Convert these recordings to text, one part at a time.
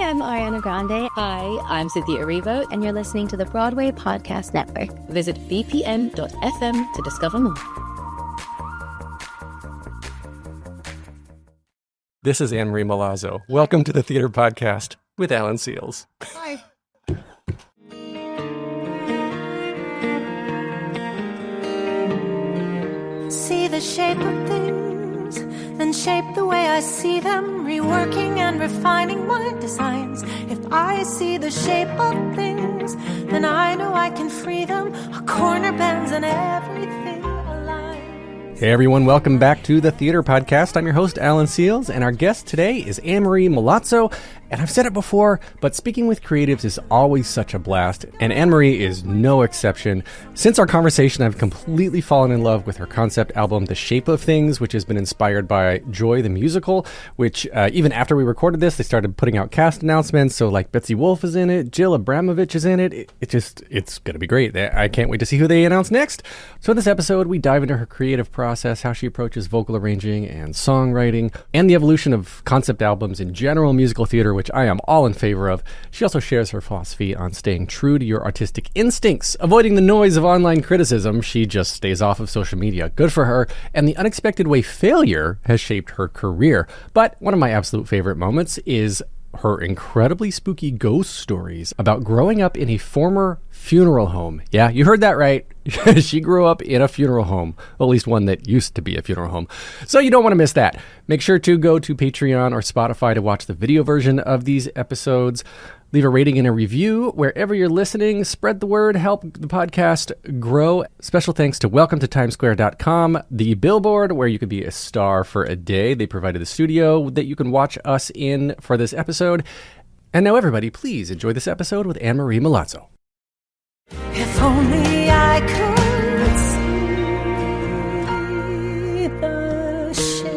I'm Ariana Grande. Hi, I'm Cynthia Erivo. And you're listening to the Broadway Podcast Network. Visit bpm.fm to discover more. This is AnnMarie Milazzo. Welcome to the Theater Podcast with Alan Seals. Hi. See the shape of things, then shape the way I see them, reworking and refining my designs. If I see the shape of things, then I know I can free them. A corner bends and everything aligns. Hey everyone, welcome back to the Theater Podcast. I'm your host, Alan Seals, and our guest today is AnnMarie Milazzo. And I've said it before, but speaking with creatives is always such a blast, and AnnMarie is no exception. Since our conversation, I've completely fallen in love with her concept album, The Shape of Things, which has been inspired by Joy the Musical, which even after we recorded this, they started putting out cast announcements, so like Betsy Wolfe is in it, Jill Abramovich is in it. It's going to be great. I can't wait to see who they announce next. So in this episode, we dive into her creative process, how she approaches vocal arranging and songwriting, and the evolution of concept albums in general musical theater, which I am all in favor of. She also shares her philosophy on staying true to your artistic instincts, avoiding the noise of online criticism. She just stays off of social media. Good for her. And the unexpected way failure has shaped her career. But one of my absolute favorite moments is her incredibly spooky ghost stories about growing up in a former funeral home. Yeah, you heard that right. She grew up in a funeral home, well, at least one that used to be a funeral home. So you don't want to miss that. Make sure to go to Patreon or Spotify to watch the video version of these episodes. Leave a rating and a review wherever you're listening. Spread the word, help the podcast grow. Special thanks to WelcomeToTimesSquare.com, the billboard where you could be a star for a day. They provided the studio that you can watch us in for this episode. And now everybody, please enjoy this episode with AnnMarie Milazzo. If only I could see the shape.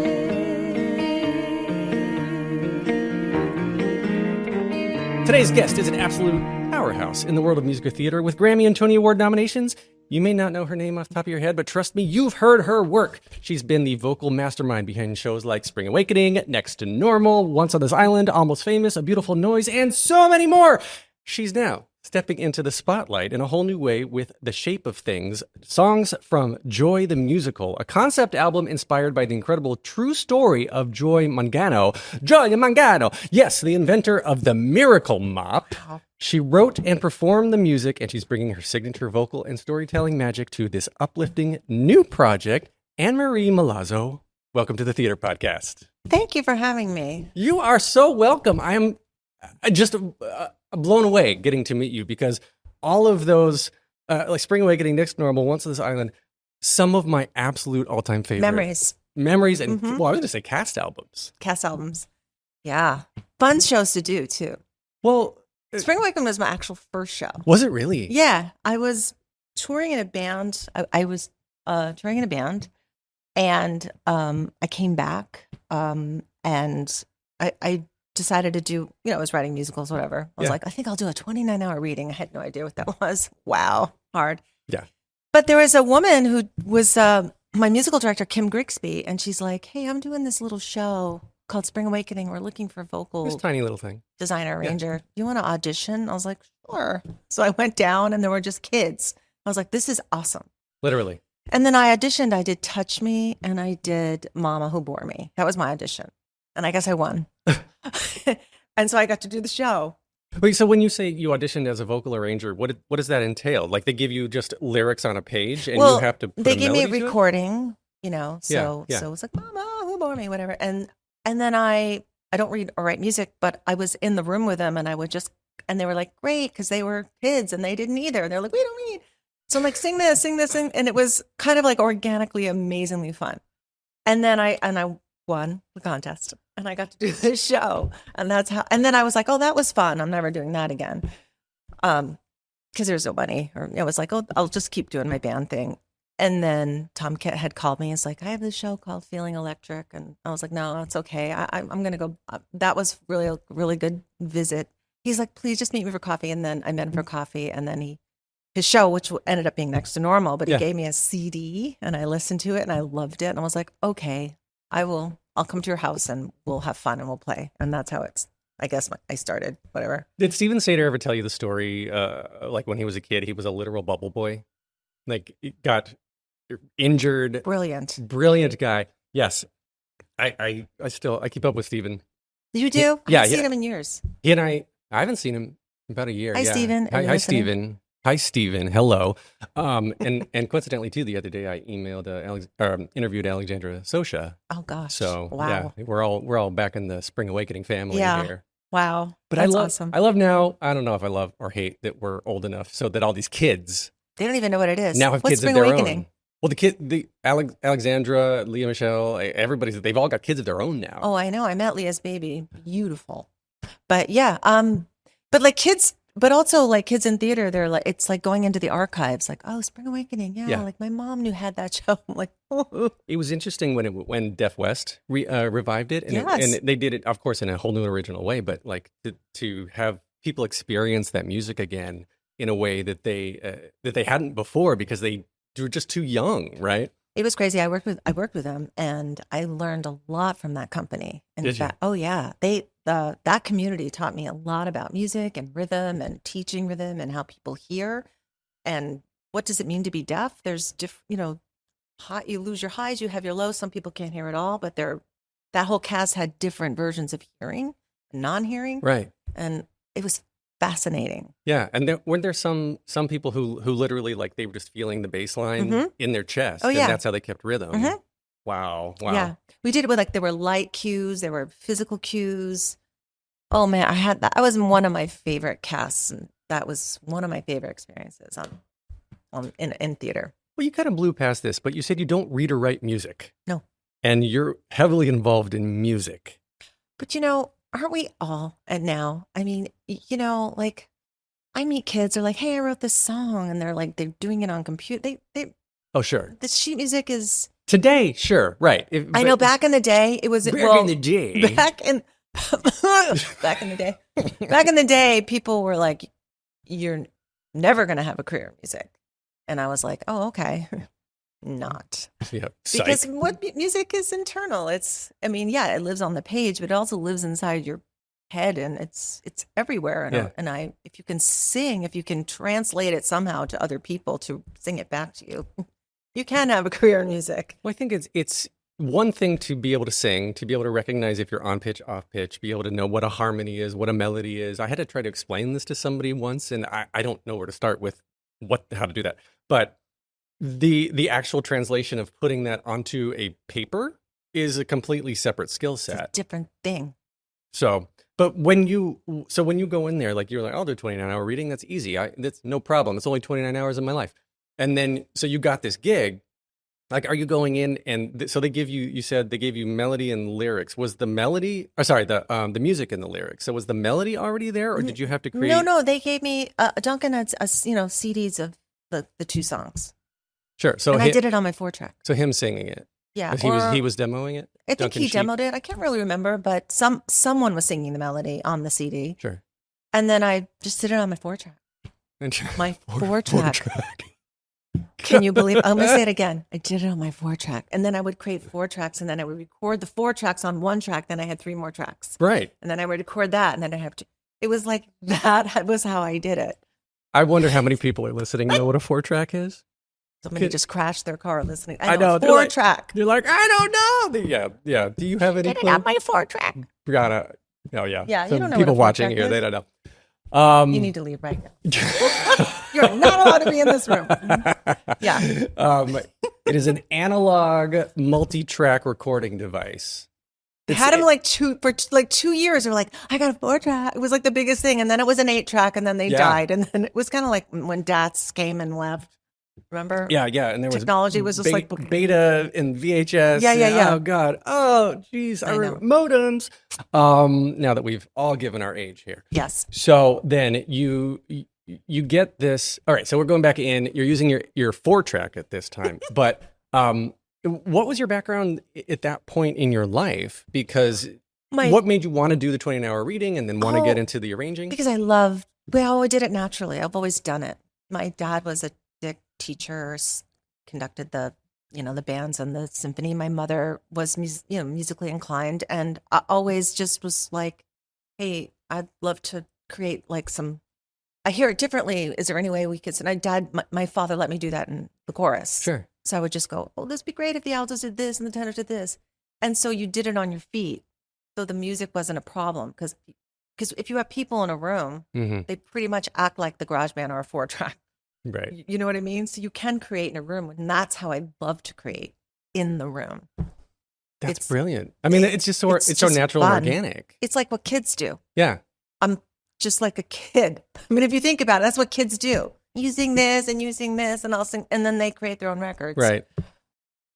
Today's guest is an absolute powerhouse in the world of musical theater with Grammy and Tony Award nominations. You may not know her name off the top of your head, but trust me, you've heard her work. She's been the vocal mastermind behind shows like Spring Awakening, Next to Normal, Once on This Island, Almost Famous, A Beautiful Noise, and so many more. She's now stepping into the spotlight in a whole new way with The Shape of Things, songs from Joy the Musical, a concept album inspired by the incredible true story of Joy Mangano. Joy Mangano! Yes, the inventor of the Miracle Mop. She wrote and performed the music, and she's bringing her signature vocal and storytelling magic to this uplifting new project. AnnMarie Milazzo, welcome to the Theater Podcast. Thank you for having me. You are so welcome. I am just blown away getting to meet you because all of those, like Spring Awakening, Next Normal, Once on This Island, some of my absolute all-time favorite memories, and well, I was going to say cast albums. Yeah, fun shows to do too. Well, Spring Awakening was my actual first show. Was it really? Yeah, I was touring in a band. I was touring in a band, and I came back, and I decided to do, I was writing musicals, whatever. I was like, I think I'll do a 29-hour reading. I had no idea what that was. Wow, hard. Yeah. But there was a woman who was my musical director, Kim Grigsby, and she's like, hey, I'm doing this little show called Spring Awakening. We're looking for vocal This tiny little thing. Designer, arranger. You want to audition? I was like, sure. So I went down and there were just kids. I was like, this is awesome. Literally. And then I auditioned. I did Touch Me and I did Mama Who Bore Me. That was my audition. And I guess I won. And so I got to do the show. Wait, so when you say you auditioned as a vocal arranger, what does that entail? Like they give you just lyrics on a page and you have to put they a gave me a melody to it? recording, so Yeah. it's like Mama Who Bore Me, whatever. And then I don't read or write music, but I was in the room with them and I would just, and they were like, great, because they were kids and they didn't either. They're like, we don't read. So I'm like, sing this, and it was kind of like organically amazingly fun. And then I won the contest and I got to do this show, and that's how. And then I was like, oh, that was fun. I'm never doing that again, because there's no money. Or it was like, oh, I'll just keep doing my band thing. And then Tom Kent had called me. It's like, I have this show called Feeling Electric, and I was like, no, it's okay. I'm gonna go. That was really a really good visit. He's like, please just meet me for coffee. And then I met him for coffee, and then his show, which ended up being Next to Normal, but he gave me a CD and I listened to it and I loved it. And I was like, okay, I'll come to your house and we'll have fun and we'll play. And that's how it's I guess I started, whatever. Did Steven Sater ever tell you the story? Like when he was a kid, he was a literal bubble boy. Like he got injured. Brilliant guy. Yes. I keep up with Steven. You do? Yeah. I haven't seen him in years. He and I haven't seen him in about a year. Hi, Steven. Hi, Steven. Hi, Steven. Hello. And coincidentally too, the other day I interviewed Alexandra Sosha. Oh gosh. So wow. yeah, we're all back in the Spring Awakening family here. Wow. But that's awesome. I love now. I don't know if I love or hate that we're old enough so that all these kids they don't even know what it is. Now have What's kids Spring of their Awakening? own. Well, Alexandra, Leah Michelle, they've all got kids of their own now. Oh, I know. I met Leah's baby. Beautiful. But yeah, but like kids, but also like kids in theater, they're like, it's like going into the archives, like, oh, Spring Awakening. Yeah. Like my mom had that show. I'm like, oh. It was interesting when Deaf West revived it. And, yes. And they did it, of course, in a whole new original way, but like to have people experience that music again in a way that they hadn't before because they were just too young, right? It was crazy. I worked with them, and I learned a lot from that company. In fact, oh yeah, that community taught me a lot about music and rhythm and teaching rhythm and how people hear and what does it mean to be deaf. There's you lose your highs, you have your lows. Some people can't hear at all, but that whole cast had different versions of hearing, non-hearing, right? And it was fascinating. Yeah, and weren't there some people who literally like they were just feeling the bass line in their chest, and that's how they kept rhythm. Mm-hmm. Wow. Yeah, we did it with there were light cues, there were physical cues. Oh man, I had that. I was one of my favorite casts, and that was one of my favorite experiences in theater. Well, you kind of blew past this, but you said you don't read or write music. No, and you're heavily involved in music. But aren't we all? And now, I mean, like I meet kids, they're like, hey, I wrote this song. And they're doing it on computer. Oh, sure. The sheet music is. Today, sure. Right. I know back in the day, it was. Back in the day. Back in the day, people were like, you're never going to have a career in music. And I was like, oh, okay. Not. Yeah, because what music is internal. It lives on the page, but it also lives inside your head, and it's everywhere. And if you can sing, if you can translate it somehow to other people to sing it back to you, you can have a career in music. Well, I think it's one thing to be able to sing, to be able to recognize if you're on pitch, off pitch, be able to know what a harmony is, what a melody is. I had to try to explain this to somebody once, and I don't know where to start with how to do that, but. The actual translation of putting that onto a paper is a completely separate skill set. It's a different thing. So, but when you go in there, like you're like, I'll do 29-hour reading. That's easy. That's no problem. It's only 29 hours of my life. And then, so you got this gig. Like, are you going in and so you said they gave you melody and lyrics. Was the melody, the music and the lyrics. So was the melody already there, or did you have to create? No, they gave me, Duncan had, CDs of the two songs. Sure. So I did it on my 4-track. So him singing it. Yeah. He was demoing it? I think he demoed it. I can't really remember, but someone was singing the melody on the CD. Sure. And then I just did it on my 4-track. My 4-track. Can you believe? I'm going to say it again. I did it on my 4-track. And then I would create 4 tracks, and then I would record the 4 tracks on 1 track. Then I had 3 more tracks. Right. And then I would record that, and then I have to. It was like that was how I did it. I wonder how many people are listening know what a 4-track is. Somebody just crashed their car listening. I know 4-track. You're like, I don't know. Yeah. Do you have any? Did it on my 4-track? Oh yeah. Yeah. So you don't know. People what watching here, is. they don't know. You need to leave right now. You're not allowed to be in this room. Yeah. It is an analog multi-track recording device. Had them for 2 years. They were like, I got a 4-track. It was like the biggest thing, and then it was an 8-track, and then they died, and then it was kind of like when DATs came and left. Remember? Yeah, and there was technology was just like beta and VHS. Yeah. Oh God. Oh geez, our modems. Now that we've all given our age here. Yes. So then you get this. All right. So we're going back in. You're using your 4-track at this time, but what was your background at that point in your life? Because what made you want to do the 20-hour reading and then want to get into the arranging? Because I did it naturally. I've always done it. My dad was a teacher, conducted the bands and the symphony. My mother was musically inclined, and I always just was like, hey, I'd love to create like some, I hear it differently. Is there any way we could, and my father let me do that in the chorus. Sure. So I would just go, oh, this would be great if the altos did this and the tenors did this. And so you did it on your feet. So the music wasn't a problem because if you have people in a room, they pretty much act like the garage band or a 4-track. Right. You know what I mean? So you can create in a room, and that's how I love to create in the room. That's brilliant. I mean, it's just it's so natural and organic. It's like what kids do. Yeah. I'm just like a kid. I mean, if you think about it, that's what kids do. Using this and I'll sing, and then they create their own records. Right.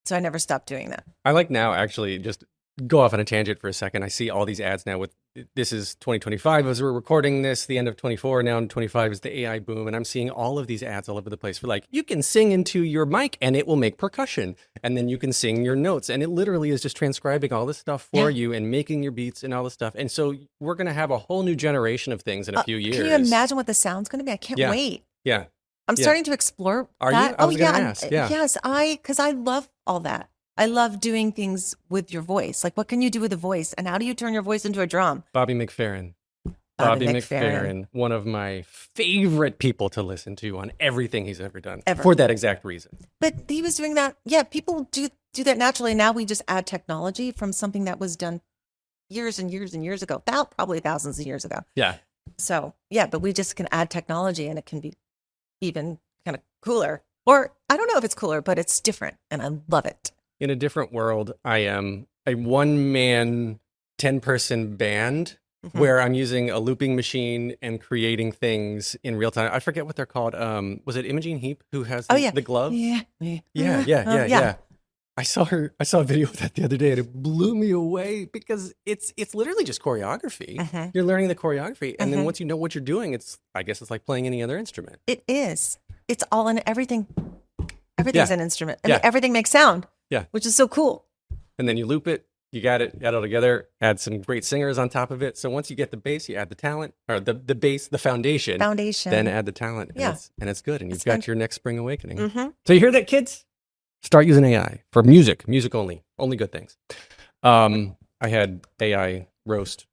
So I never stopped doing that. I like now, actually, just go off on a tangent for a second. I see all these ads now with, this is 2025 as we're recording this, the end of 24, now in 25 is the AI boom. And I'm seeing all of these ads all over the place for like, you can sing into your mic and it will make percussion. And then you can sing your notes. And it literally is just transcribing all this stuff for you and making your beats and all this stuff. And so we're going to have a whole new generation of things in a few years. Can you imagine what the sound's going to be? I can't wait. Yeah. I'm starting to explore Are that. you? I was going to ask. Yeah. Yes, because I love all that. I love doing things with your voice. Like, what can you do with a voice? And how do you turn your voice into a drum? Bobby McFerrin. Bobby McFerrin, one of my favorite people to listen to on everything he's ever done. For that exact reason. But he was doing that. Yeah, people do that naturally. Now we just add technology from something that was done years and years and years ago, probably thousands of years ago. Yeah. So, yeah, but we just can add technology and it can be even kind of cooler. Or I don't know if it's cooler, but it's different and I love it. In a different world, I am a one-man, 10-person band where I'm using a looping machine and creating things in real time. I forget what they're called. Was it Imogen Heap who has the glove? Yeah. I saw a video of that the other day and it blew me away because it's literally just choreography. You're learning the choreography. And then once you know what you're doing, I guess it's like playing any other instrument. It is. It's all in everything. Everything's an instrument. And everything makes sound. Yeah. Which is so cool. And then you loop it, you got it, add it all together, add some great singers on top of it. So once you get the bass, you add the talent, or the bass, the foundation. Then add the talent. Yeah. And it's good. And you've got your next spring awakening. So you hear that, kids? Start using AI for music only good things. I had AI roast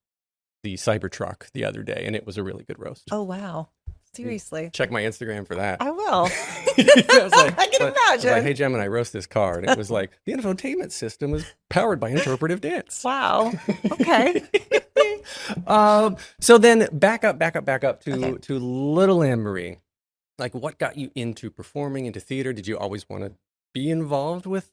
the Cybertruck the other day, and it was a really good roast. Oh, wow. Seriously. Check my Instagram for that. I will. I can imagine. Like, hey, Gemini, roast this car. And it was like, the infotainment system is powered by interpretive dance. Wow. Okay. So then back up to little AnnMarie. Like, what got you into performing, into theater? Did you always want to be involved with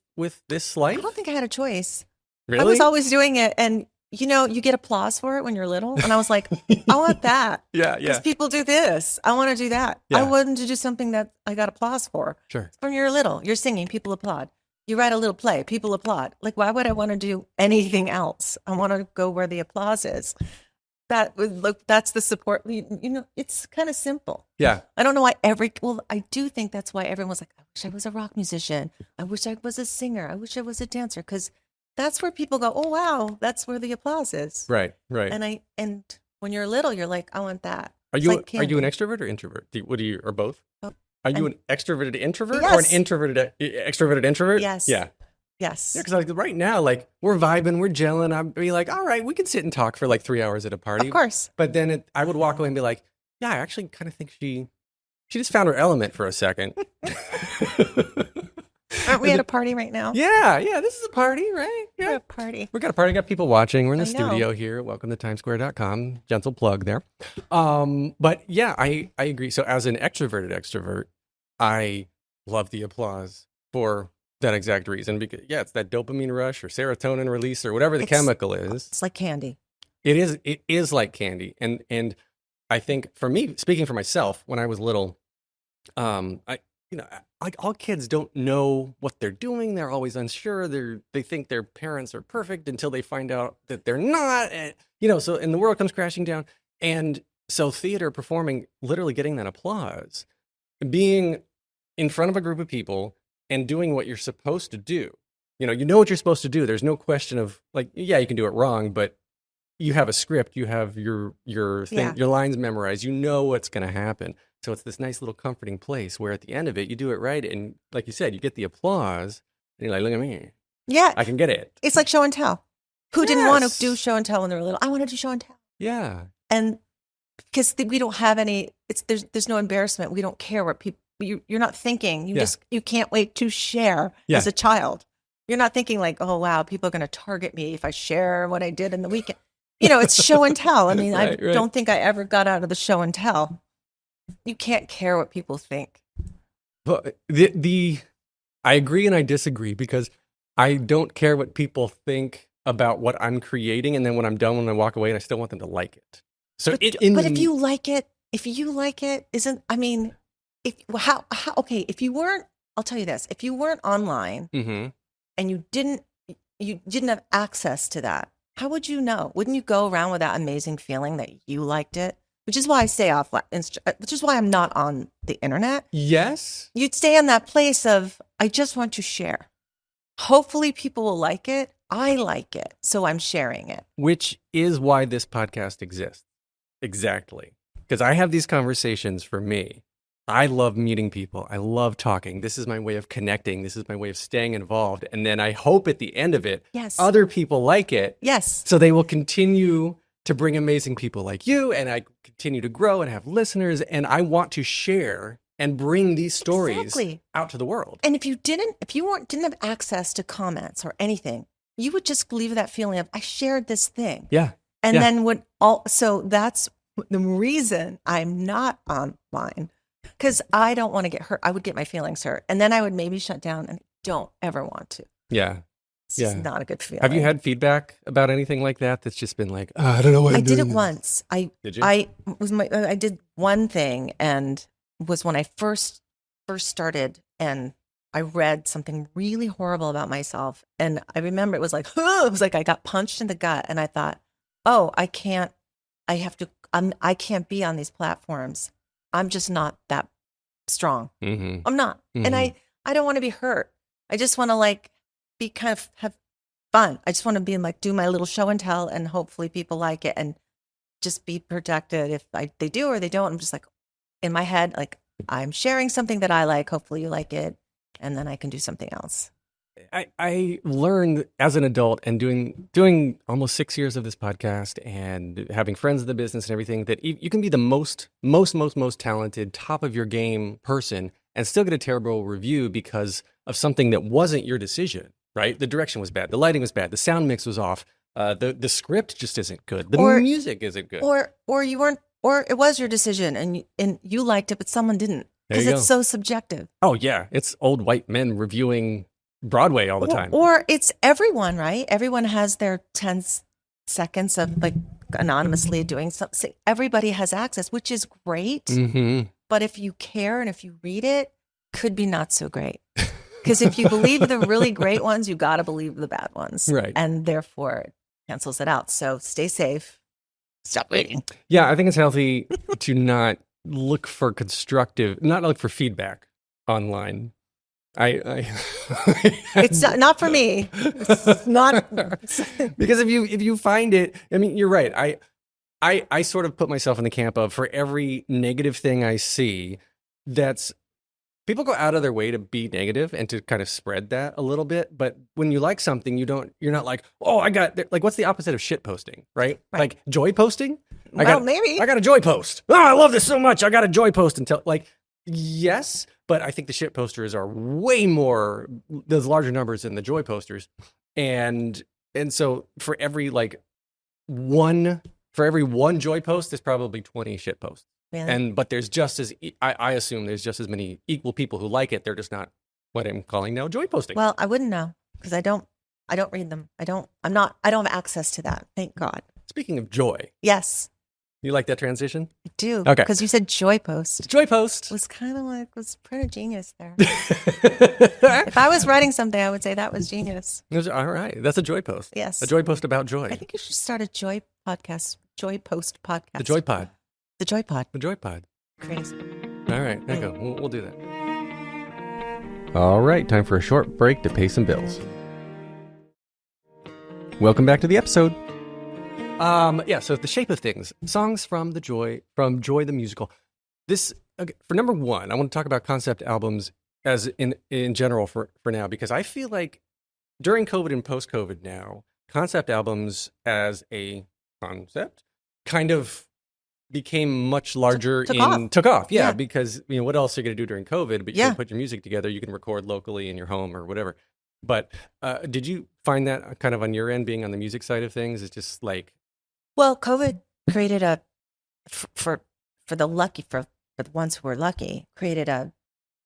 this life? I don't think I had a choice. Really? I was always doing it. And you get applause for it when you're little. And I was like, I want that. Yeah. Because people do this. I want to do that. Yeah. I wanted to do something that I got applause for. Sure. When you're little, you're singing, people applaud. You write a little play, people applaud. Like, why would I want to do anything else? I want to go where the applause is. That's the support. It's kind of simple. Yeah. I don't know why I do think that's why everyone's like, I wish I was a rock musician. I wish I was a singer. I wish I was a dancer. Because that's where people go, oh, wow, that's where the applause is. Right. And when you're little, you're like, I want that. Are you an extrovert or introvert? Or both? Are you an extroverted introvert or an introverted extroverted introvert? Yes. Yeah. Yes. Yeah, because like right now, like we're vibing, we're gelling. I'd be like, all right, we can sit and talk for like 3 hours at a party. Of course. But then I would walk away and be like, yeah, I actually kind of think she just found her element for a second. Aren't we at a party right now? Yeah, this is a party, right? Yeah. We're at a party. We got a party, got people watching. We're in the studio here. Welcome to timesquare.com. Gentle plug there. But yeah, I agree. So as an extrovert, I love the applause for that exact reason. Because it's that dopamine rush or serotonin release or whatever the chemical is. It's like candy. It is like candy. And I think for me, speaking for myself, when I was little, like all kids don't know what they're doing. They're always unsure. They think their parents are perfect until they find out that they're not. And, and the world comes crashing down. And so theater, performing, literally getting that applause, being in front of a group of people and doing what you're supposed to do. You know what you're supposed to do. There's no question of like, yeah, you can do it wrong, but you have a script. You have your thing, your lines memorized. You know what's going to happen. So it's this nice little comforting place where at the end of it, you do it right. And like you said, you get the applause and you're like, look at me. Yeah. I can get it. It's like show and tell. Who didn't want to do show and tell when they were little? I want to do show and tell. Yeah. And because we don't have any, there's no embarrassment. We don't care what people, you're not thinking. You can't wait to share as a child. You're not thinking like, oh, wow, people are going to target me if I share what I did in the weekend. It's show and tell. I mean, I don't think I ever got out of the show and tell. You can't care what people think. But I agree and I disagree, because I don't care what people think about what I'm creating, and then when I'm done, when I walk away, and I still want them to like it. So, but if you like it, isn't, I mean, if you weren't, I'll tell you this, if you weren't online and you didn't have access to that, how would you know? Wouldn't you go around with that amazing feeling that you liked it? Which is why I stay off, which is why I'm not on the internet. Yes. You'd stay in that place of, I just want to share. Hopefully people will like it. I like it, so I'm sharing it. Which is why this podcast exists. Exactly. Because I have these conversations for me. I love meeting people. I love talking. This is my way of connecting. This is my way of staying involved. And then I hope at the end of it, other people like it. Yes. So they will continue to bring amazing people like you, and I continue to grow and have listeners, and I want to share and bring these stories out to the world. And if you didn't have access to comments or anything, you would just leave that feeling of, I shared this thing. Yeah. And then so that's the reason I'm not online, because I don't want to get hurt. I would get my feelings hurt, and then I would maybe shut down, and I don't ever want to. Yeah. It's just not a good feeling. Have you had feedback about anything like that that's just been like, I don't know what I'm doing? I did it once. Did you? I did one thing, and was when I first started, and I read something really horrible about myself, and I remember it was like I got punched in the gut, and I thought, oh, I can't be on these platforms. I'm just not that strong. Mm-hmm. I'm not, and I don't want to be hurt. I just want to be kind of have fun. I just want to be do my little show and tell, and hopefully people like it, and just be protected if they do or they don't. I'm just in my head, I'm sharing something that I like. Hopefully you like it, and then I can do something else. I learned as an adult, and doing almost 6 years of this podcast and having friends in the business and everything, that you can be the most talented, top of your game person and still get a terrible review because of something that wasn't your decision. Right? The direction was bad. The lighting was bad. The sound mix was off. The script just isn't good. The music isn't good. Or you weren't, or it was your decision and you liked it, but someone didn't, because it's so subjective. Oh yeah. It's old white men reviewing Broadway all the time. Or it's everyone, right? Everyone has their 10 seconds of anonymously doing something. Everybody has access, which is great. Mm-hmm. But if you care and if you read it, could be not so great. Because if you believe the really great ones, you got to believe the bad ones. Right. And therefore, it cancels it out. So stay safe. Stop waiting. Yeah, I think it's healthy to not look for not look for feedback online. It's not for me. It's not. Because if you find it, I mean, you're right. I sort of put myself in the camp of, for every negative thing I see, people go out of their way to be negative and to kind of spread that a little bit. But when you like something, you're not like, oh, what's the opposite of shit posting, right? Like joy posting? Maybe. I got a joy post. Oh, I love this so much. I got a joy post yes, but I think the shit posters are way more, there's larger numbers than the joy posters. And so for every one joy post, there's probably 20 shit posts. Really? But there's I assume there's just as many equal people who like it. They're just not what I'm calling now joy posting. Well, I wouldn't know, because I don't read them. I don't have access to that. Thank God. Speaking of joy. Yes. You like that transition? I do. Okay. Because you said joy post. Joy post. It was kind of was pretty genius there. If I was writing something, I would say that was genius. All right. That's a joy post. Yes. A joy post about joy. I think you should start a joy podcast, joy post podcast. The joy pod. The joy pod. The joy pod. Crazy. All right. There you go. We'll do that. All right. Time for a short break to pay some bills. Welcome back to the episode. So The Shape of Things, songs from Joy the musical. This, for number one, I want to talk about concept albums as in general for now, because I feel like during COVID and post-COVID now, concept albums as a concept kind of became much larger took off. Yeah, Yeah. because what else are you going to do during COVID? But you Yeah. can put your music together. You can record locally in your home or whatever. But did you find that kind of on your end, being on the music side of things? It's just like, Well, COVID created for the ones who were lucky, created a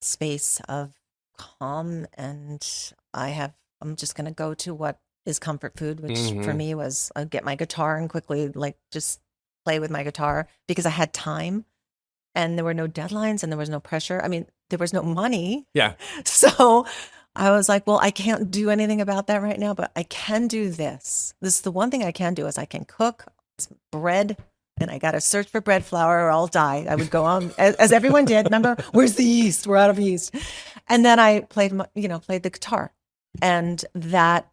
space of calm, and I'm just going to go to what is comfort food, which for me was get my guitar and quickly like just play with my guitar because I had time and there were no deadlines and there was no pressure. I mean, there was no money. yeah, So I was like, well, I can't do anything about that right now, but I can do this. This is the one thing I can do is I can cook bread, and I got to search for bread flour or I'll die. I would go on as everyone did. Remember, where's the yeast? We're out of yeast. And then I played the guitar, and that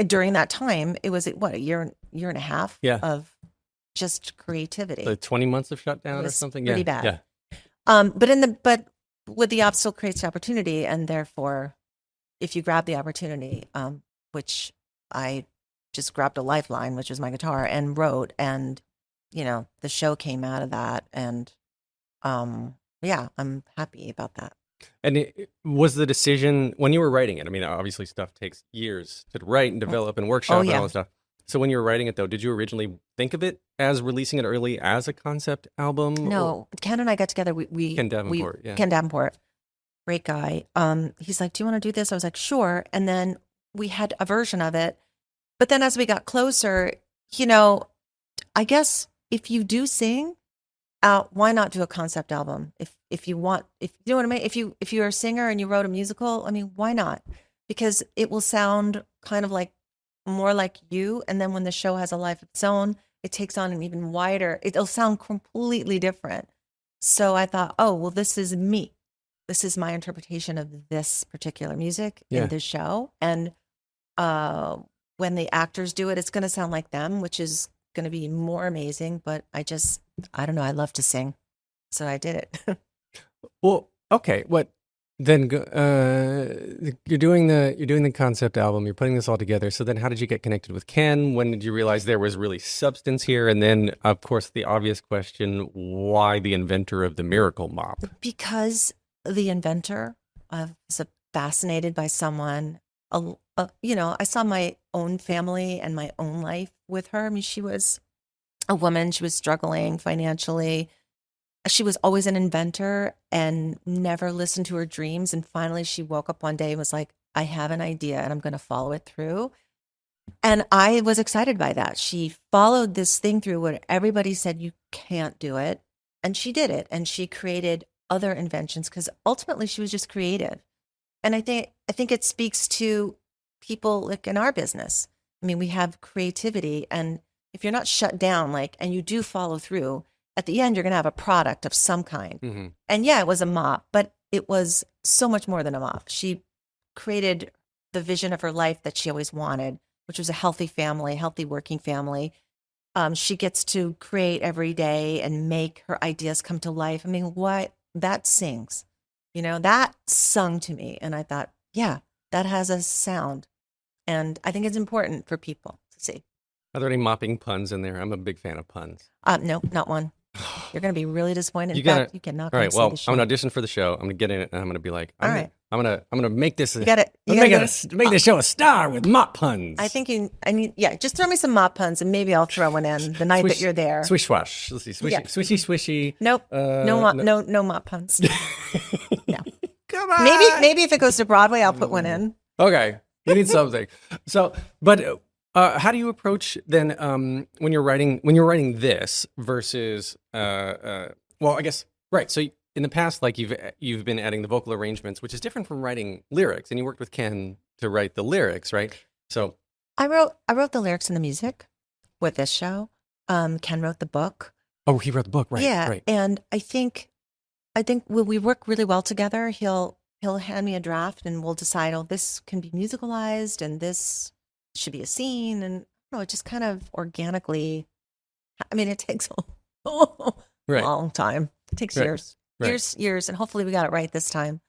during that time, it was a year and a half of just creativity. the 20 months of shutdown or something. Pretty bad. Yeah. But with the obstacle creates the opportunity, and therefore, if you grab the opportunity, which I just grabbed a lifeline, which was my guitar, and wrote, and the show came out of that, and I'm happy about that. And was the decision when you were writing it? I mean, obviously, stuff takes years to write and develop and workshop and all that stuff. So when you were writing it, though, did you originally think of it as releasing it early as a concept album? No, Ken and I got together. Ken Davenport, Ken Davenport, great guy. He's like, "Do you want to do this?" I was like, "Sure." And then we had a version of it. But then as we got closer, I guess if you do sing, why not do a concept album? If you want, if you know what I mean, if you're a singer and you wrote a musical, I mean, why not? Because it will sound kind of like more like you. And then when the show has a life of its own, it takes on an even wider, it'll sound completely different. So I thought, oh, well, this is me. This is my interpretation of this particular music in this show. And when the actors do it, it's going to sound like them, which is going to be more amazing. But I don't know. I love to sing. So I did it. Well, okay. What then? You're doing the concept album. You're putting this all together. So then, how did you get connected with Ken? When did you realize there was really substance here? And then, of course, the obvious question: why the inventor of the Miracle Mop? Because the inventor was fascinated by someone. I saw my own family and my own life with her. I mean, she was a woman. She was struggling financially. She was always an inventor and never listened to her dreams. And finally, she woke up one day and was like, I have an idea and I'm going to follow it through. And I was excited by that. She followed this thing through where everybody said, you can't do it. And she did it. And she created other inventions because ultimately she was just creative. And I think it speaks to people like in our business. I mean, we have creativity, and if you're not shut down, and you do follow through, at the end, you're going to have a product of some kind. Mm-hmm. And it was a mop, but it was so much more than a mop. She created the vision of her life that she always wanted, which was a healthy family, healthy working family. She gets to create every day and make her ideas come to life. I mean, that sings. That sung to me. And I thought, yeah, that has a sound. And I think it's important for people to see. Are there any mopping puns in there? I'm a big fan of puns. No, not one. You're going to be really disappointed. You cannot all right, well, I'm going to audition for the show. I'm going to get in it and I'm going to be like, I'm going to make this, make this show a star with mop puns. I think just throw me some mop puns and maybe I'll throw one in the night that you're there. Swish swash. Let's see. Swishy, swishy. Nope. No mop puns. No. Come on. Maybe if it goes to Broadway, I'll put one in. Okay. You need something. So, but how do you approach then when you're writing this versus well, I guess right. So in the past, you've been adding the vocal arrangements, which is different from writing lyrics, and you worked with Ken to write the lyrics, right? So I wrote the lyrics and the music with this show. Ken wrote the book. Oh, he wrote the book, right? Yeah, right. And I think we work really well together. He'll hand me a draft and we'll decide, this can be musicalized and this should be a scene. And it just kind of organically, I mean, it takes a long time. It takes years. And hopefully we got it right this time.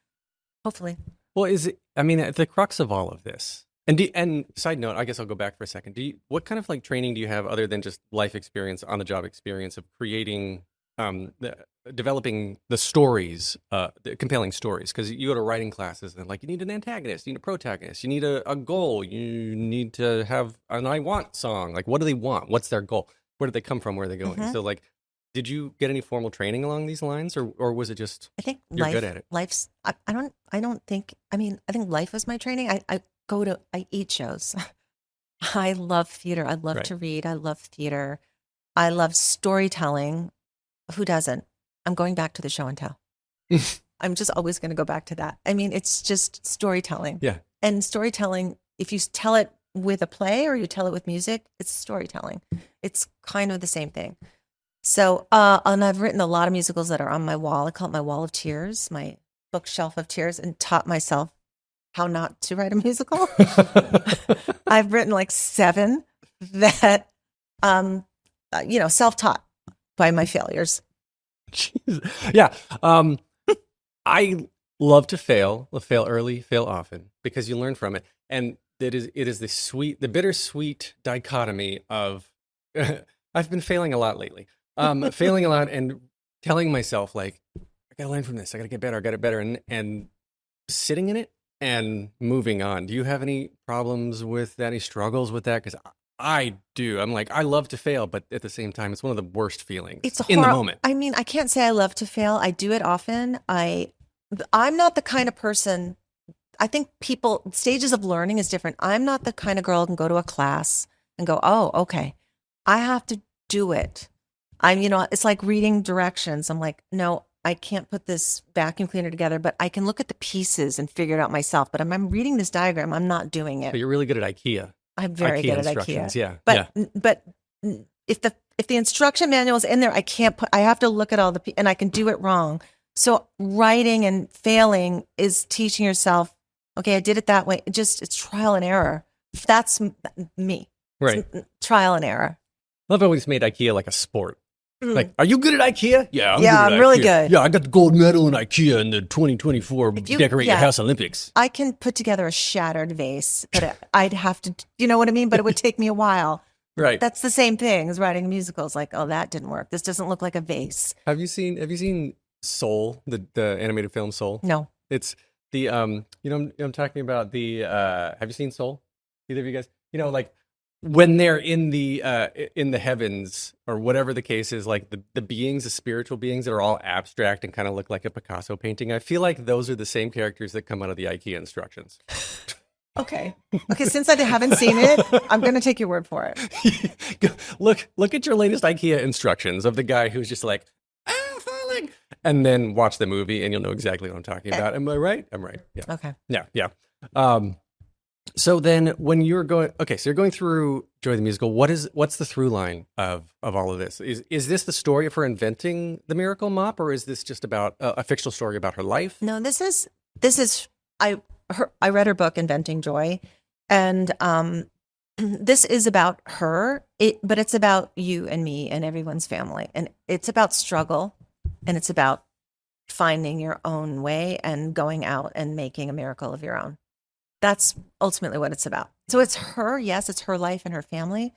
Hopefully. Well, the crux of all of this And side note, I guess I'll go back for a second. What kind of like training do you have other than just life experience, on the job experience of creating, developing the stories, the compelling stories? Because you go to writing classes and like you need an antagonist, you need a protagonist, you need a goal, you need to have an I want song. Like, what do they want? What's their goal? Where do they come from? Where are they going? Mhm. So like, did you get any formal training along these lines, or was it just I think you're good at it? life's, I don't think, I mean, I think life is my training. I eat shows. I love theater. I love Right. to read. I love theater. I love storytelling. Who doesn't? I'm going back to the show and tell. I'm just always going to go back to that. I mean, it's just storytelling. Yeah. And storytelling, if you tell it with a play or you tell it with music, it's storytelling. It's kind of the same thing. So, and I've written a lot of musicals that are on my wall. I call it my wall of tears, my bookshelf of tears, and taught myself how not to write a musical. I've written like 7 that, self-taught by my failures. Jeez. Yeah. I love to fail early, fail often, because you learn from it. And it is the bittersweet dichotomy of, I've been failing a lot lately, failing a lot and telling myself like, I gotta learn from this. I gotta get better. I gotta get better. And sitting in it and moving on. Do you have any problems with that? Any struggles with that? Because I do. I'm like, I love to fail, but at the same time, it's one of the worst feelings in the moment. I mean, I can't say I love to fail. I do it often. I'm not the kind of person, I think stages of learning is different. I'm not the kind of girl who can go to a class and go, oh, okay, I have to do it. It's like reading directions. I'm like, no, I can't put this vacuum cleaner together, but I can look at the pieces and figure it out myself. But I'm reading this diagram. I'm not doing it. But you're really good at IKEA. I'm very good at instructions. IKEA. Yeah. But if the instruction manual is in there, I have to look at all and I can do it wrong. So writing and failing is teaching yourself, okay, I did it that way. It's trial and error. That's me. Right. It's trial and error. I've always made IKEA like a sport. Like, are you good at IKEA? Yeah, I'm really good. Yeah, I got the gold medal in IKEA in the 2024 Decorate Your House Olympics. I can put together a shattered vase, but I'd have to, you know what I mean? But it would take me a while. Right. That's the same thing as writing a musical. It's like, oh, that didn't work. This doesn't look like a vase. Have you seen Soul, the animated film Soul? No. It's the I'm talking about the have you seen Soul? Either of you guys? Like when they're in the heavens or whatever the case is, like the beings, the spiritual beings that are all abstract and kind of look like a Picasso painting. I feel like those are the same characters that come out of the IKEA instructions. Okay. Since I haven't seen it, I'm going to take your word for it. Look at your latest IKEA instructions of the guy who's just like, falling, and then watch the movie and you'll know exactly what I'm talking about. Am I right? I'm right. Yeah. Okay. Yeah. So then when you're going, so you're going through Joy the Musical, what's the through line of all of this? Is this the story of her inventing the miracle mop, or is this just about a fictional story about her life? No, this is I read her book Inventing Joy, and this is about her, but it's about you and me and everyone's family, and it's about struggle, and it's about finding your own way and going out and making a miracle of your own. That's ultimately what it's about. So it's her, yes, it's her life and her family,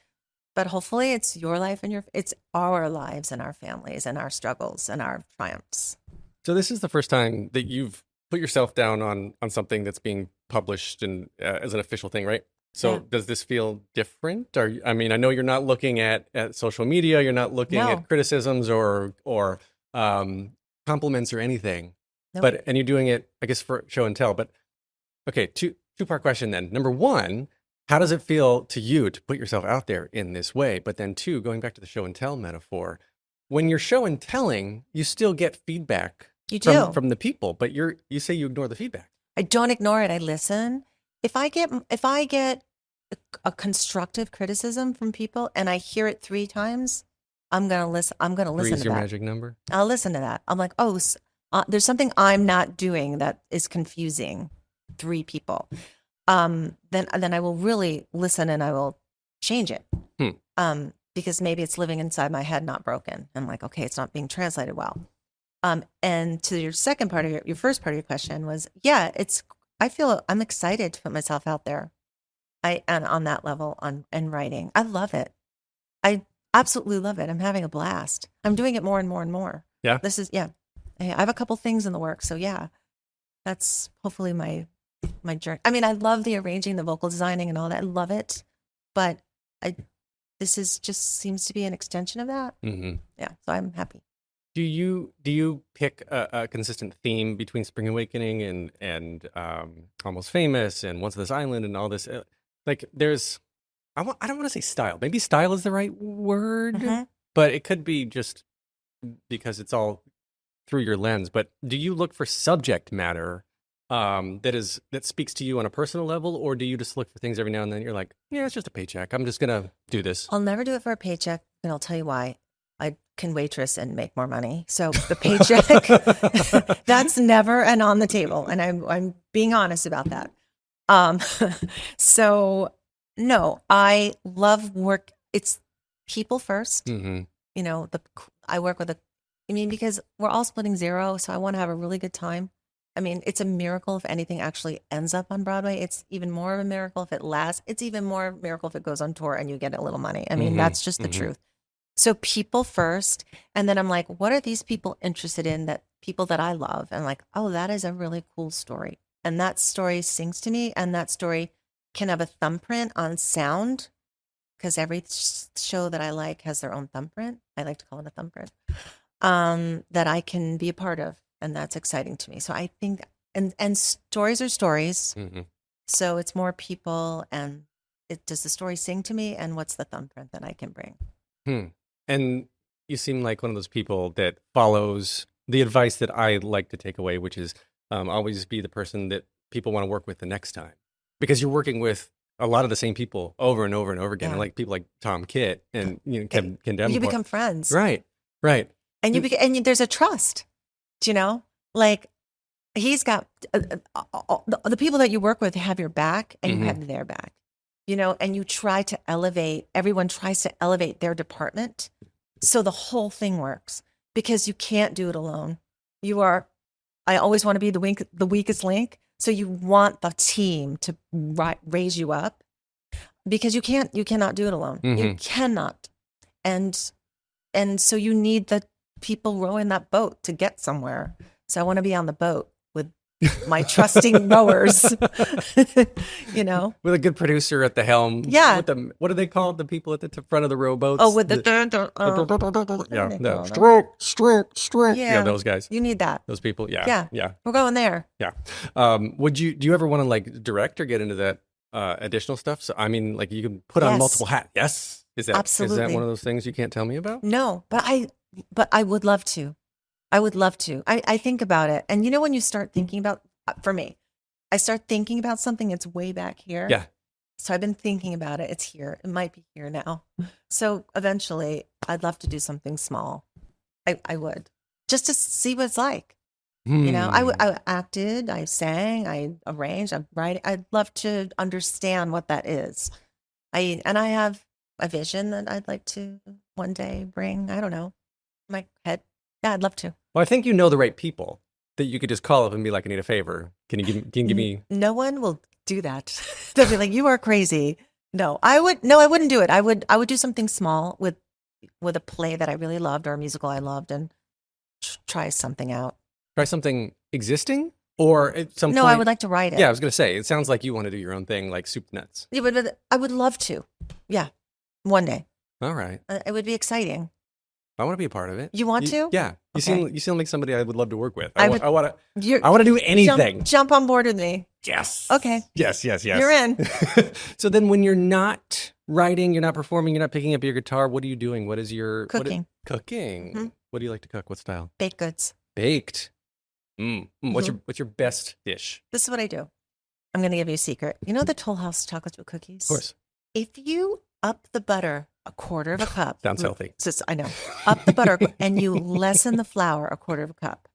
but hopefully it's your life and it's our lives and our families and our struggles and our triumphs. So this is the first time that you've put yourself down on something that's being published and as an official thing, right? So Yeah. Does this feel different? I know you're not looking at social media, you're not looking No. at criticisms or compliments or anything, Nope. and you're doing it, I guess, for show and tell. But okay, two-part question then. Number one, how does it feel to you to put yourself out there in this way? But then two, going back to the show and tell metaphor, when you're show and telling, you still get feedback You do. from the people, but you say you ignore the feedback. I don't ignore it. I listen. If I get a constructive criticism from people and I hear it 3 times, I'm gonna listen. I'm gonna listen Three's to your that. magic number. I'll listen to that. I'm like, oh, there's something I'm not doing that is confusing 3 people. Then I will really listen and I will change it. Because maybe it's living inside my head, not broken. I'm like, okay, it's not being translated well. And to your second part of your first part of your question was, yeah, I feel I'm excited to put myself out there. And on that level and writing. I love it. I absolutely love it. I'm having a blast. I'm doing it more and more and more. Yeah. I have a couple things in the works. So yeah, that's hopefully my journey. I mean, I love the arranging, the vocal designing and all that. I love it. But this is just seems to be an extension of that. Mm-hmm. Yeah. So I'm happy. Do you pick a consistent theme between Spring Awakening and Almost Famous and Once on This Island and all this? Like there's, I don't want to say style. Maybe style is the right word, Mm-hmm. but it could be just because it's all through your lens. But do you look for subject matter that speaks to you on a personal level, or do you just look for things every now and then? You're like, yeah, it's just a paycheck. I'm just gonna do this. I'll never do it for a paycheck, and I'll tell you why. I can waitress and make more money. So the paycheck, that's never and on the table. And I'm being honest about that. So no, I love work. It's people first. Mm-hmm. You know, I work with because we're all splitting zero. So I want to have a really good time. I mean, it's a miracle if anything actually ends up on Broadway. It's even more of a miracle if it lasts. It's even more miracle if it goes on tour and you get a little money. I mean, that's just the truth. So people first. And then I'm like, what are these people interested in, that people that I love? And like, oh, that is a really cool story. And that story sings to me. And that story can have a thumbprint on sound, because every show that I like has their own thumbprint. I like to call it a thumbprint, that I can be a part of. And that's exciting to me. So I think, and stories are stories. Mm-hmm. So it's more people, and does the story sing to me, and what's the thumbprint that I can bring? And you seem like one of those people that follows the advice that I like to take away, which is always be the person that people want to work with the next time, because you're working with a lot of the same people over and over and over again. Yeah. And like people like Tom Kitt and Ken Davenport. You become friends, right? And there's a trust. Do you know? Like he's got the people that you work with have your back, and you have their back. You know, and you try to elevate. Everyone tries to elevate their department, so the whole thing works, because you can't do it alone. I always want to be the weakest link. So you want the team to raise you up, because you cannot do it alone. You cannot. And so you need the people rowing that boat to get somewhere. So I want to be on the boat with my trusting rowers, you know, with a good producer at the helm. Yeah. What are they called? The people at the front of the rowboats? Oh, with stroke. Yeah. Yeah, those guys. You need that. Those people. Yeah. We're going there. Yeah. Do you ever want to like direct or get into that additional stuff? So I mean, like you can put on multiple hats. Yes. Is that one of those things you can't tell me about? No, but I would love to. I think about it. And you know, when you start thinking about, for me, I start thinking about something, it's way back here. Yeah. So I've been thinking about it. It's here. It might be here now. So eventually I'd love to do something small. I would, just to see what it's like. You know, I acted, I sang, I arranged, I'm writing. I'd love to understand what that is. I have a vision that I'd like to one day bring, I don't know, my head. Yeah, I'd love to. Well, I think you know the right people that you could just call up and be like, I need a favor. Can you give me? No one will do that. They'll be like, you are crazy. No, I wouldn't do it. I would do something small with a play that I really loved, or a musical I loved, and try something out. Try something existing, or at some No, point... I would like to write it. Yeah, I was going to say, it sounds like you want to do your own thing, like soup nuts. Yeah, but I would love to. Yeah, one day. All right. It would be exciting. I want to be a part of it. You want to? Yeah. Okay. You seem like somebody I would love to work with. I want to to do anything. Jump on board with me. Yes. Okay. Yes. You're in. So then when you're not writing, you're not performing, you're not picking up your guitar, what are you doing? What is your... Cooking. Cooking. Mm-hmm. What do you like to cook? What style? Baked goods. Baked. What's your best dish? This is what I do. I'm going to give you a secret. You know the Toll House chocolate chip cookies? Of course. If you up the butter a quarter of a cup. Sounds healthy. I know. Up the butter and you lessen the flour a quarter of a cup.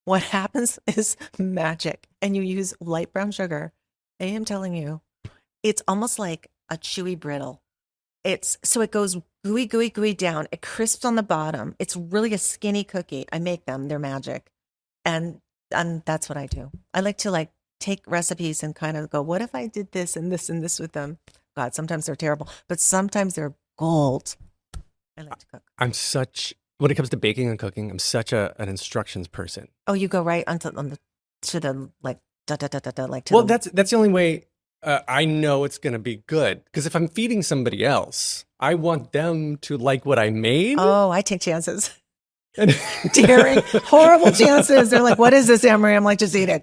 What happens is magic. And you use light brown sugar. I am telling you, it's almost like a chewy brittle. So it goes gooey down. It crisps on the bottom. It's really a skinny cookie. I make them. They're magic. And that's what I do. I like to take recipes and kind of go, what if I did this and this with them? God, sometimes they're terrible, but sometimes they're gold. I like to cook. When it comes to baking and cooking, I'm such an instructions person. Oh, you go right to the like, da, da, da, da, da, like. Well, that's the only way I know it's going to be good. Because if I'm feeding somebody else, I want them to like what I made. Oh, I take chances. Daring, horrible chances. They're like, what is this, AnnMarie? I'm like, just eat it.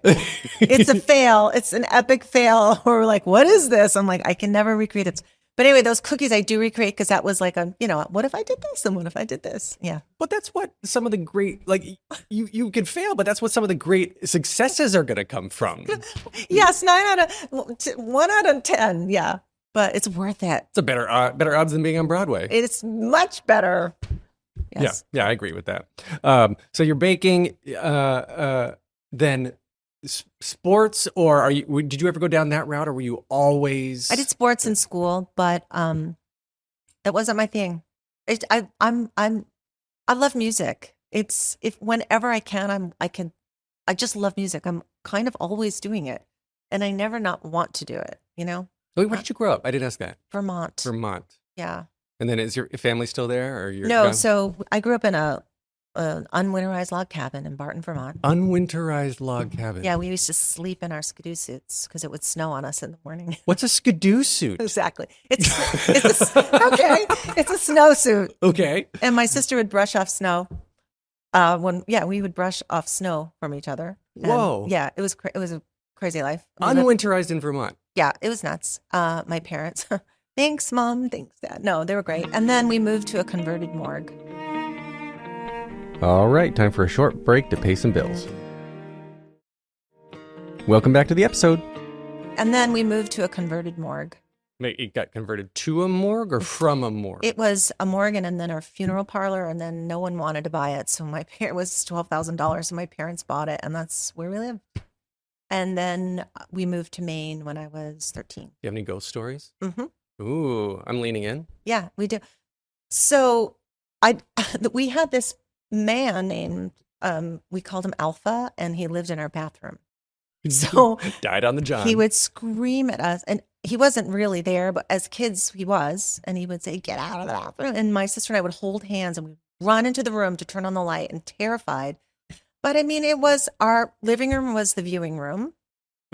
It's a fail. It's an epic fail. Or like, what is this? I'm like, I can never recreate it. But anyway, those cookies I do recreate because that was like what if I did this and what if I did this? Yeah. But that's what some of the great, like you could fail, but that's what some of the great successes are going to come from. Yes, 1 out of 10. Yeah. But it's worth it. It's a better odds than being on Broadway. It's much better. Yes. Yeah, I agree with that. So you're baking, then sports, or did you ever go down that route, or were you always? I did sports in school, but that wasn't my thing. I love music. Whenever I can, I just love music. I'm kind of always doing it, and I never not want to do it. Where did you grow up? I didn't ask that. Vermont. Yeah. And then is your family still there, or you're no? gone? So I grew up in an unwinterized log cabin in Barton, Vermont. Unwinterized log cabin. Yeah, we used to sleep in our skidoo suits because it would snow on us in the morning. What's a skidoo suit? Exactly. It's okay. It's a snowsuit. Okay. And my sister would brush off snow. We would brush off snow from each other. And Whoa. Yeah, it was a crazy life. Unwinterized in Vermont. Yeah, it was nuts. My parents. Thanks, Mom. Thanks, Dad. No, they were great. And then we moved to a converted morgue. All right, time for a short break to pay some bills. Welcome back to the episode. And then we moved to a converted morgue. It got converted to a morgue or from a morgue? It was a morgue and then our funeral parlor, and then no one wanted to buy it. So it was $12,000, so my parents bought it, and that's where we live. And then we moved to Maine when I was 13. You have any ghost stories? Mm-hmm. Ooh, I'm leaning in. Yeah, we do. So we had this man named, we called him Alpha, and he lived in our bathroom. So died on the job. He would scream at us, and he wasn't really there, but as kids he was, and he would say, "Get out of the bathroom." And my sister and I would hold hands and we'd run into the room to turn on the light, and terrified. But I mean, it was our living room was the viewing room.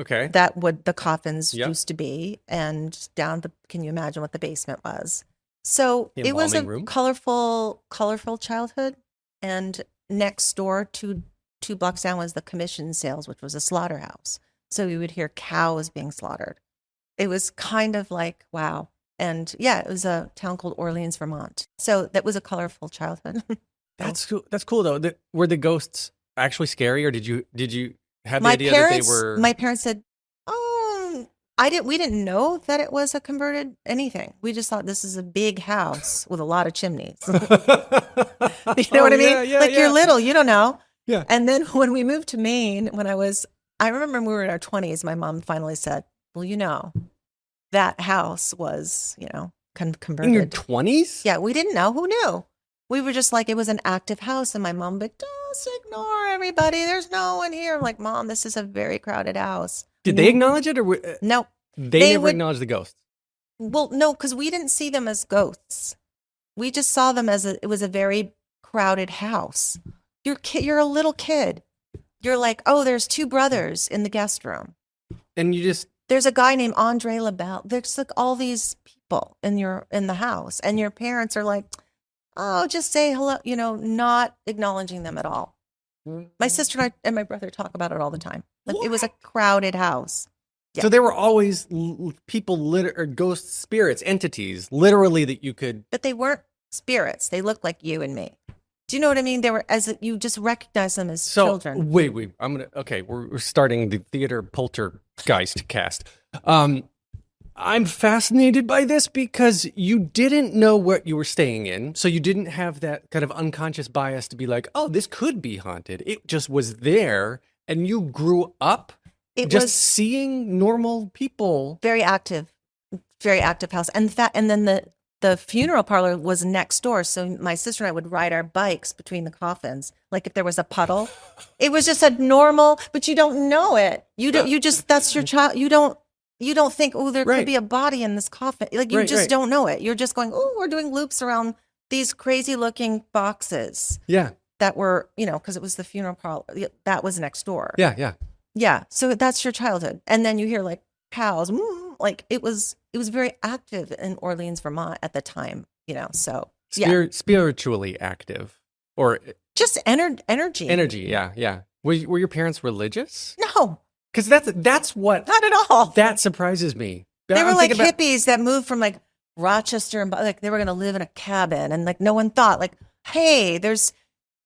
Okay. That would the coffins Yep. used to be, and can you imagine what the basement was? So it was a embalming room? colorful childhood. And next door, two blocks down, was the commission sales, which was a slaughterhouse. So we would hear cows being slaughtered. It was kind of like, wow. And yeah, it was a town called Orleans, Vermont. So that was a colorful childhood. That's cool. That's cool though. Were the ghosts actually scary, or did you have the My idea parents, that they were? My parents said, "Oh, we didn't know that it was a converted anything. We just thought this is a big house with a lot of chimneys." You know what I mean? Yeah, You're little, you don't know. Yeah. And then when we moved to Maine, I remember when we were in our 20s, my mom finally said, "Well, that house was, converted." In your 20s? Yeah, we didn't know. Who knew? We were just like, it was an active house. And my mom would be like, "Just ignore everybody. There's no one here." I'm like, "Mom, this is a very crowded house." Did they acknowledge it, or No. they never acknowledged the ghosts? Well, no, because we didn't see them as ghosts. We just saw them as it was a very crowded house. You're a little kid. You're like, "Oh, there's two brothers in the guest room. And you just There's a guy named Andre LaBelle. There's like all these people in the house, and your parents are like, "Oh, just say hello," not acknowledging them at all. My sister and my brother talk about it all the time. Like it was a crowded house. Yeah. So there were always people, or ghost spirits, entities, literally that you could. But they weren't spirits. They looked like you and me. Do you know what I mean? They were you just recognize them as children. Wait. We're starting the theater poltergeist cast. I'm fascinated by this because you didn't know what you were staying in. So you didn't have that kind of unconscious bias to be like, "Oh, this could be haunted." It just was there, and you grew up seeing normal people. Very active house. And then the funeral parlor was next door. So my sister and I would ride our bikes between the coffins. Like if there was a puddle, it was just a normal, but you don't know it. You don't, you just, that's your child. You don't think, oh, there could be a body in this coffin. Like you just don't know it. You're just going, oh, we're doing loops around these crazy looking boxes. Yeah. That were, because it was the funeral parlor that was next door. Yeah. Yeah. So that's your childhood. And then you hear like cows, like it was very active in Orleans, Vermont at the time, so spiritually active or just energy. Energy. Yeah. Were your parents religious? No. Because that's what, not at all. That surprises me. They were like hippies that moved from like Rochester and like they were going to live in a cabin and like no one thought like, hey,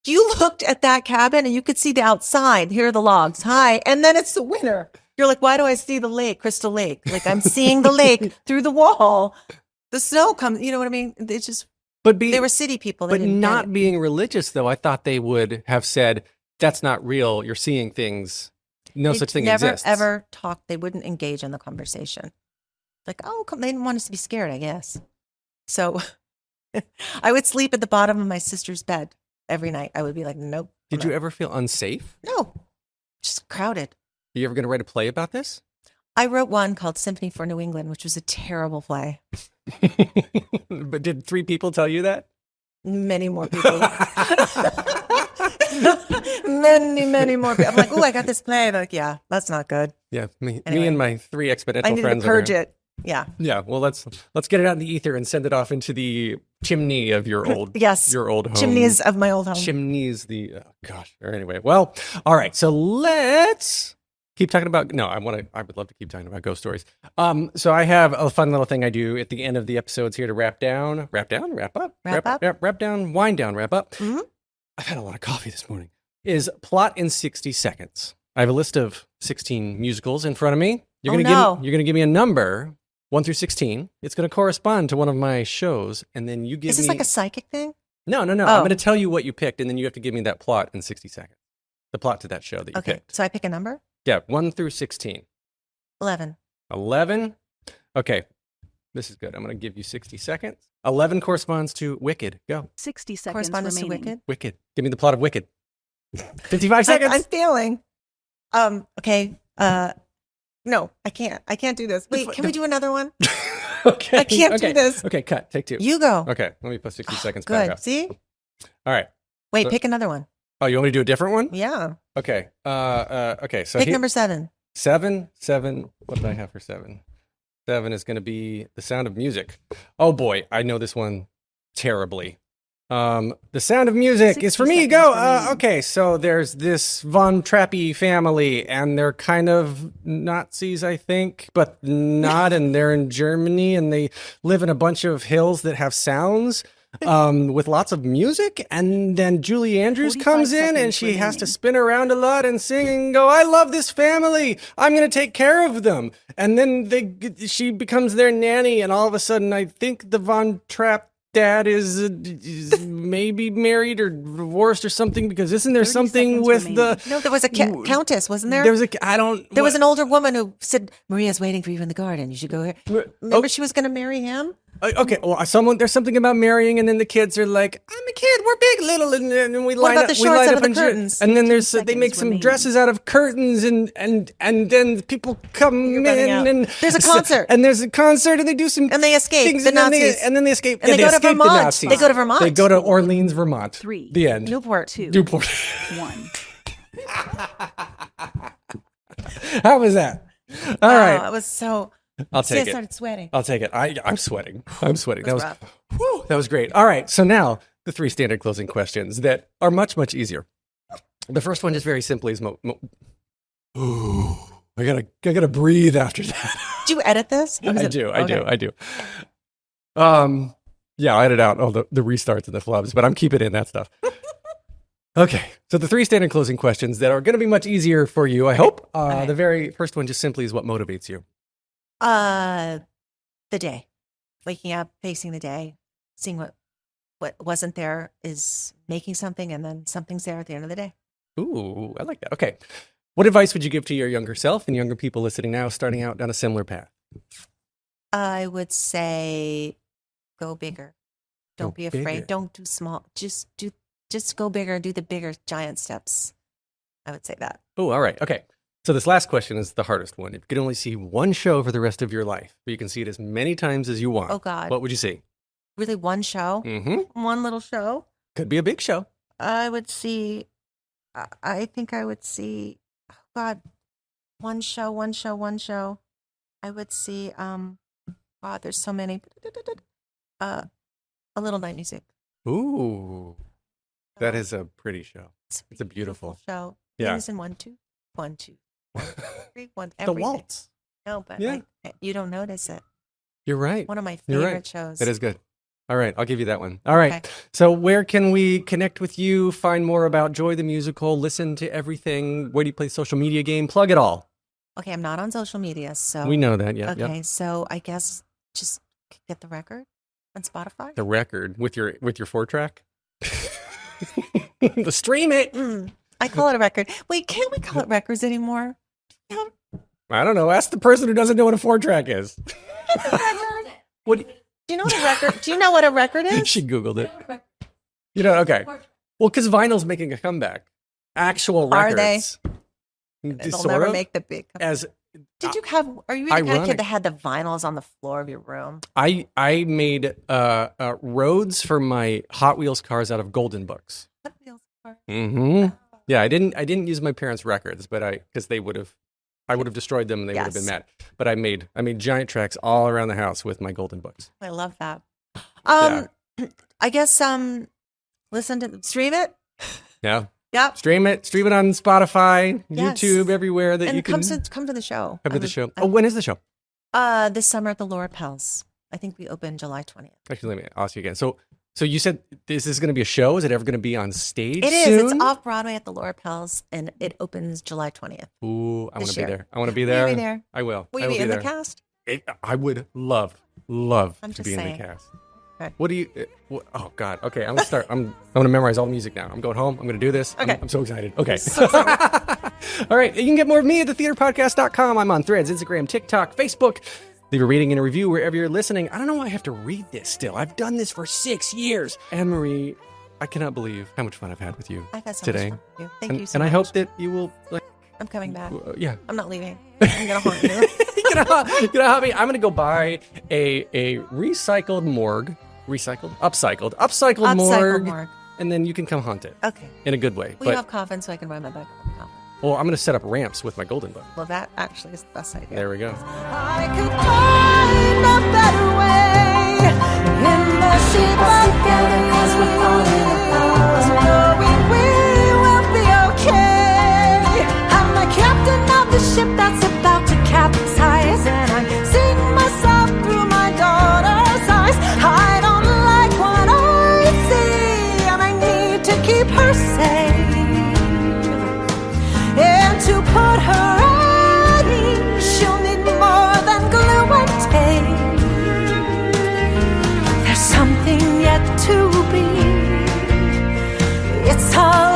you looked at that cabin and you could see the outside. Here are the logs. Hi. And then it's the winter. You're like, why do I see the lake, Crystal Lake? Like I'm seeing the lake through the wall. The snow comes, you know what I mean? It's just, they were city people. But not being religious though, I thought they would have said, that's not real. You're seeing things. No such thing exists. Never ever talked. They wouldn't engage in the conversation. Like, oh, they didn't want us to be scared, I guess. So I would sleep at the bottom of my sister's bed every night. I would be like, nope. Did you ever feel unsafe? No, just crowded. Are you ever going to write a play about this? I wrote one called Symphony for New England, which was a terrible play. But did 3 people tell you that? Many more people. many more people. I'm like, oh, I got this play. They're like, yeah, that's not good. Yeah, me and my 3 exponential I need friends. To purge it. Yeah. Yeah. Well, let's get it out in the ether and send it off into the chimney of your old your old home. Chimneys of my old home. Chimneys. Or anyway. Well, all right. So let's keep talking about. No, I would love to keep talking about ghost stories. So I have a fun little thing I do at the end of the episodes here to wrap up, wind down, wrap up. Mm-hmm. I've had a lot of coffee this morning. Is plot in 60 seconds. I have a list of 16 musicals in front of me. You're gonna give me a number 1 through 16. It's gonna correspond to one of my shows, and then you give me. Is this like a psychic thing? No. Oh. I'm gonna tell you what you picked, and then you have to give me that plot in 60 seconds. The plot to that show that you picked. So I pick a number. Yeah, 1 through 16. 11. 11. Okay, this is good. I'm gonna give you 60 seconds. 11 corresponds to Wicked. Go. 60 seconds Corresponds remaining. to Wicked. Wicked. Give me the plot of Wicked. 55 seconds. I'm failing. Okay. No, I can't. I can't do this. Wait, can we do another one? Okay. I can't do this. Okay, cut. Take 2. You go. Okay, let me put 60 seconds back Good. up. See? All right. Wait, pick another one. Oh, you want me to do a different one? Yeah. Okay. Okay. So Pick number 7. 7. What did I have for 7? 7 is going to be The Sound of Music. Oh boy, I know this one terribly. The Sound of Music is for me. Go. Okay, so there's this Von Trappe family, and they're kind of Nazis, I think, but not. And they're in Germany, and they live in a bunch of hills that have sounds. With lots of music, and then Julie Andrews comes in and she has to spin around a lot and sing and go, I love this family, I'm gonna take care of them. And then she becomes their nanny, and all of a sudden I think the Von Trapp dad is maybe married or divorced or something, because isn't there something with remaining. No, there was a countess, wasn't there? There was an older woman who said, Maria's waiting for you in the garden, you should go here. Remember she was going to marry him? Okay, well, there's something about marrying, and then the kids are like, I'm a kid, we're big, little, and we what line about up. the shorts out of the curtains? And then they make some dresses out of curtains, and then people come in, and there's a concert, and they do some, and they escape things, the Nazis, and then they escape, and they go to Vermont. They go to Vermont. They go to Orleans, Vermont. 3. The end. Newport. 2. 1. How was that? All right. It was so. I'll take it. I started sweating. I'll take it. I'm sweating. That was great. All right. So now the 3 standard closing questions that are much, much easier. The first one just very simply is I gotta breathe after that. Do you edit this? I do. Yeah, I'll edit out all the restarts and the flubs, but I'm keeping in that stuff. Okay, so the 3 standard closing questions that are going to be much easier for you, I hope. The very first one just simply is, what motivates you? The day. Waking up, facing the day, seeing what wasn't there is making something, and then something's there at the end of the day. Ooh, I like that. Okay. What advice would you give to your younger self and younger people listening now, starting out down a similar path? I would say go bigger. Go Don't be afraid. bigger. Don't do small. Just go bigger. Do the bigger giant steps. I would say that. Oh, all right. Okay. So this last question is the hardest one. If you could only see one show for the rest of your life, but you can see it as many times as you want. Oh, God. What would you see? Really, one show? Mm-hmm. One little show? Could be a big show. I would see, I think I would see, oh God, one show. I would see, God, there's so many. A Little Night Music. Ooh, that is a pretty show. It's a beautiful show. Yeah. Things in 1, 2, 1, 2, 1, 3, 1, The everything. waltz. No, but Yeah. you don't notice it. You're right. One of my You're favorite right. shows. That is good. All right, I'll give you that one. All right. Okay. So where can we connect with you, find more about Joy the Musical, listen to everything? Where do you play social media game? Plug it all. Okay, I'm not on social media, so. We know that, yeah. Okay, Yep. so I guess just get the record on Spotify. The record with your 4-track? The stream it. I call it a record. Wait, can't we call it records anymore? Yeah. I don't know. Ask the person who doesn't know what a 4-track is. What? Do you know what a record? Do you know what a record is? She Googled it. You know, okay. Well, because vinyl's making a comeback. Actual Are they? records. They'll Sort never of, make the big. as Did you have? Are you the kind of ironic. kid that had the vinyls on the floor of your room? I made roads for my Hot Wheels cars out of golden books. What feels for? Mm-hmm. Yeah, I didn't use my parents' records, but because I would have destroyed them and they would have been Yes. mad. But I made giant tracks all around the house with my golden books. I love that. Yeah. I guess listen to stream it. Yeah. Yep. Stream it on Spotify, Yes. YouTube, everywhere that And you can come to the show. come to the show. Oh, when is the show? This summer at the Laura Pels. I think we open July 20th. Actually, let me ask you again. So you said this is going to be a show. Is it ever going to be on stage? It is. soon? It's off Broadway at the Laura Pels, and it opens July 20th. Ooh, I want this to be year. there. I want to be Will there. you be there? I will. Will I you be in there. the cast? I would love I'm to just be in saying. the cast. Okay. What do you? Oh God. Okay, I'm gonna start. I'm gonna memorize all the music now. I'm going home. I'm gonna do this. Okay. I'm so excited. Okay. All right. You can get more of me at thetheaterpodcast.com. I'm on Threads, Instagram, TikTok, Facebook. Leave a rating and a review wherever you're listening. I don't know why I have to read this still. I've done this for 6 years. AnnMarie, I cannot believe how much fun I've had with you I've had so today. much fun with you. Thank and, you so and much. I hope that you will I'm coming back. yeah. I'm not leaving. I'm going to haunt you. You're gonna haunt me. I'm gonna go buy a recycled morgue. Upcycled morgue. And then you can come haunt it. Okay. In a good way. Will you have coffin so I can ride my bike on the coffin? Well, I'm gonna set up ramps with my golden book. Well, that actually is the best idea. There we go. I could find a better way in the ship together as we're falling apart, knowing we will be okay. I'm the captain of the ship that's about to capsize, and I sing myself through my daughter's eyes. I don't like what I see, and I need to keep her safe. And to put her at ease, she'll need more than glue and tape. There's something yet to be. It's all